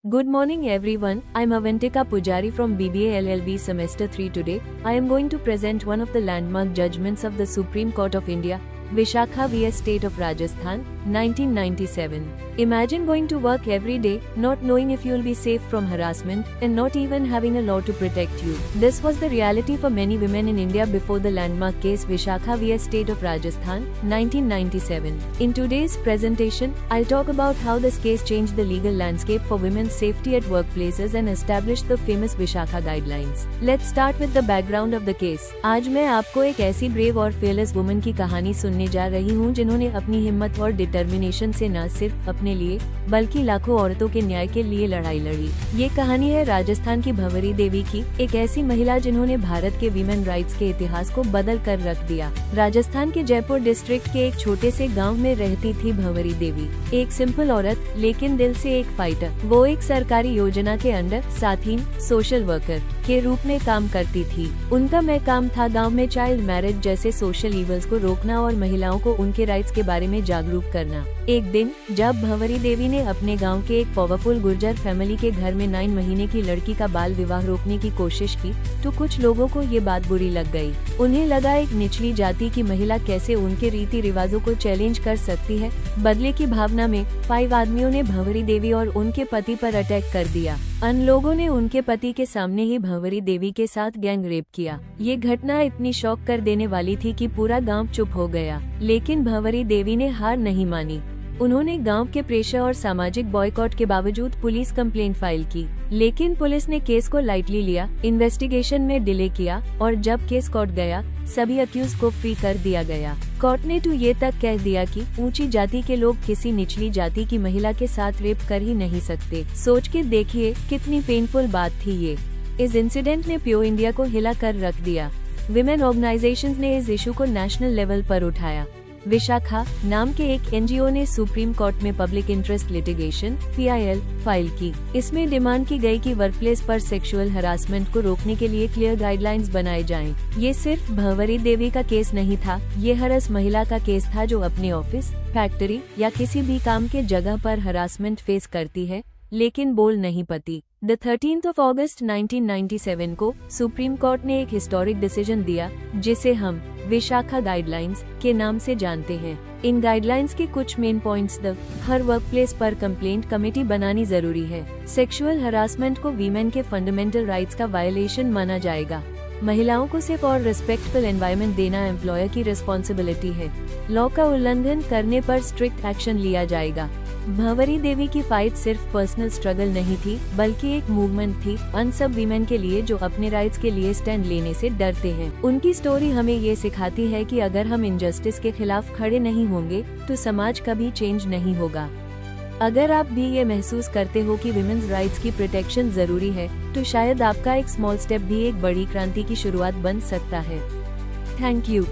Good morning everyone, I'm Avantika Pujari from BBA LLB Semester 3 today. I am going to present one of the landmark judgments of the Supreme Court of India, Vishakha vs State of Rajasthan, 1997. Imagine going to work every day, not knowing if you'll be safe from harassment, and not even having a law to protect you. This was the reality for many women in India before the landmark case Vishakha vs State of Rajasthan, 1997. In today's presentation, I'll talk about how this case changed the legal landscape for women's safety at workplaces and established the famous Vishakha guidelines. Let's start with the background of the case. आज मैं आपको एक ऐसी brave और fearless woman की कहानी सुनने जा रही हूँ जिन्होंने अपनी हिम्मत और डिटर्मिनेशन से न सिर्फ अपने लिए बल्कि लाखों औरतों के न्याय के लिए लड़ाई लड़ी। ये कहानी है राजस्थान की भंवरी देवी की, एक ऐसी महिला जिन्होंने भारत के वीमेन राइट्स के इतिहास को बदल कर रख दिया। राजस्थान के जयपुर डिस्ट्रिक्ट के एक छोटे से गांव में रहती थी भंवरी देवी, एक सिंपल औरत लेकिन दिल से एक फाइटर। वो एक सरकारी योजना के अंडर साथीन सोशल वर्कर के रूप में काम करती थी। उनका काम था गांव में चाइल्ड मैरिज जैसे सोशल इवल्स को रोकना और महिलाओं को उनके राइट्स के बारे में जागरूक करना। एक दिन जब भंवरी देवी ने अपने गांव के एक पावरफुल गुर्जर फैमिली के घर में 9 महीने की लड़की का बाल विवाह रोकने की कोशिश की तो कुछ लोगों को ये बात बुरी लग गई। उन्हें लगा एक निचली जाति की महिला कैसे उनके रीति रिवाजों को चैलेंज कर सकती है। बदले की भावना में 5 आदमियों ने भंवरी देवी और उनके पति पर अटैक कर दिया। अन लोगों ने उनके पति के सामने ही भंवरी देवी के साथ गैंग रेप किया। ये घटना इतनी शॉक कर देने वाली थी कि पूरा गांव चुप हो गया, लेकिन भंवरी देवी ने हार नहीं मानी। उन्होंने गांव के प्रेशर और सामाजिक बॉयकॉट के बावजूद पुलिस कंप्लेंट फाइल की, लेकिन पुलिस ने केस को लाइटली लिया, इन्वेस्टिगेशन में डिले किया और जब केस कोर्ट गया सभी अक्यूज को फ्री कर दिया गया। कोर्ट ने तो ये तक कह दिया कि ऊंची जाति के लोग किसी निचली जाति की महिला के साथ रेप कर ही नहीं सकते। सोच के देखिए कितनी पेनफुल बात थी ये। इस इंसिडेंट ने प्योर इंडिया को हिला कर रख दिया। विमेन ऑर्गेनाइजेशंस ने इस इशू को नेशनल लेवल पर उठाया। विशाखा नाम के एक एनजीओ ने सुप्रीम कोर्ट में public interest litigation (PIL) file की। इसमें डिमांड की गई कि वर्कप्लेस पर सेक्सुअल हरासमेंट को रोकने के लिए क्लियर गाइडलाइंस बनाए जाएं। ये सिर्फ भंवरी देवी का केस नहीं था, ये हर उस महिला का केस था जो अपने ऑफिस, फैक्ट्री या किसी भी काम के जगह पर हरासमेंट फेस करती है लेकिन बोल नहीं पाती। द 13th of August 1997 को सुप्रीम कोर्ट ने एक हिस्टोरिक डिसीजन दिया जिसे हम विशाखा गाइडलाइंस के नाम से जानते हैं। इन गाइडलाइंस के कुछ मेन पॉइंट्स हर वर्कप्लेस पर कंप्लेंट कमेटी बनानी जरूरी है। सेक्सुअल हरासमेंट को वीमेन के फंडामेंटल राइट्स का वायलेशन माना जाएगा। महिलाओं को सेफ और रिस्पेक्टफुल एनवायरनमेंट देना एम्प्लॉयर की रिस्पॉन्सिबिलिटी है। लॉ का उल्लंघन करने पर स्ट्रिक्ट एक्शन लिया जाएगा। भंवरी देवी की फाइट सिर्फ पर्सनल स्ट्रगल नहीं थी बल्कि एक मूवमेंट थी उन सब वीमेन के लिए जो अपने राइट्स के लिए स्टैंड लेने से डरते हैं। उनकी स्टोरी हमें ये सिखाती है कि अगर हम इनजस्टिस के खिलाफ खड़े नहीं होंगे तो समाज कभी चेंज नहीं होगा। अगर आप भी ये महसूस करते हो कि विमेन्स राइट्स की प्रोटेक्शन जरूरी है तो शायद आपका एक स्मॉल स्टेप भी एक बड़ी क्रांति की शुरुआत बन सकता है। Thank you.